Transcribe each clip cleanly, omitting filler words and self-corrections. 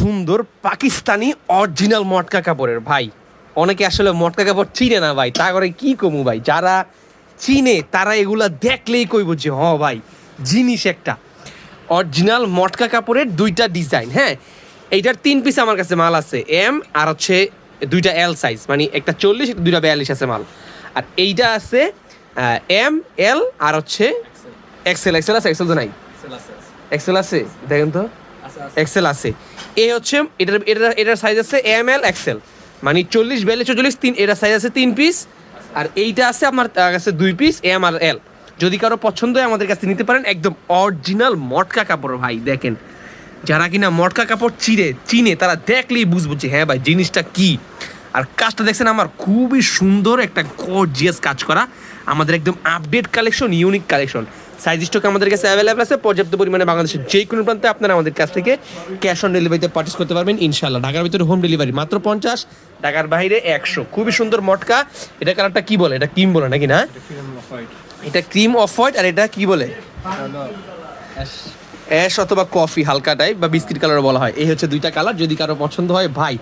সুন্দর পাকিস্তানি অরিজিনাল মটকা কাপড়ের ভাই। অনেকে আসলে মটকা কাপড় চিনে না ভাই, তা করে কি কমু ভাই। যারা চিনে তারা এগুলা দেখলেই কইব যে হ ভাই জিনিস একটা। অরিজিনাল মটকা কাপড়ের দুইটা ডিজাইন, হ্যাঁ এইটার 3 পিস আমার কাছে মাল আছে, এম আর হচ্ছে দুইটা এল সাইজ, মানে একটা 40 দুইটা 42 আছে মাল। আর এইটা আছে এম এল আর হচ্ছে এক্সেল। এক্সেল আছে? এক্সেল তো নাই। এক্সেল আছে দেখেন তো, এক্সেল আছে। এ হচ্ছে এটার সাইজ আছে এম এল এক্সেল, মানে 40 42 44 3, এটার সাইজ আছে 3 পিস। আর এইটা আছে আপনার কাছে 2 পিস এম আর এল। যদি কারো পছন্দ হয় আমাদের কাছে নিতে পারেন, একদম অরিজিনাল মটকা কাপড় ভাই। দেখেন যারা কিনা মটকা কাপড় চিনে তারা দেখলেই বুঝবো যে হ্যাঁ ভাই জিনিসটা কি। আর কাজটা দেখছেন আমার খুবই সুন্দর একটা গর্জিয়াস কাজ করা, আমাদের একদম update collection, unique collection. Size stock আমাদের কাছে অ্যাভেলেবল আছে পর্যাপ্ত পরিমাণে। বাংলাদেশের যে কোনো প্রান্তে আপনারা আমাদের কাছ থেকে ক্যাশ অন ডেলিভারিতে পারচেস করতে পারবেন ইনশাল্লাহ। ঢাকার ভিতরে হোম ডেলিভারি মাত্র 50, ঢাকার বাইরে 100। খুবই সুন্দর মটকা। এটা কালারটা কি বলে? এটা ক্রিম বলে নাকি না? এটা ক্রিম অফ হোয়াইট। আর এটা কি বলে? অ্যাশ অথবা কফি হালকা টাইপ বা বিস্কিট কালার বলা হয়। এই হচ্ছে দুইটা কালার। যদি কারো পছন্দ হয় ভাই,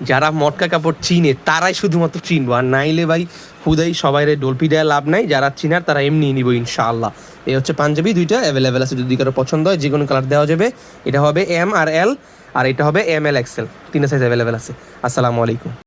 যারা মটকা কাপড় চিনে তারাই শুধুমাত্র চিনবো, আর নাইলে ভাই হুদাই সবাইরে ডলপি দেওয়া লাভ নাই। যারা চিনার তারা এমনি নিব ইনশাআল্লাহ। এই হচ্ছে পাঞ্জাবি, দুইটা অ্যাভেলেবেল আছে। যদি কারো পছন্দ হয় যে কোনো কালার দেওয়া যাবে। এটা হবে এম আর এল, আর এটা হবে M L XL, 3 size available আছে। আসসালামু আলাইকুম।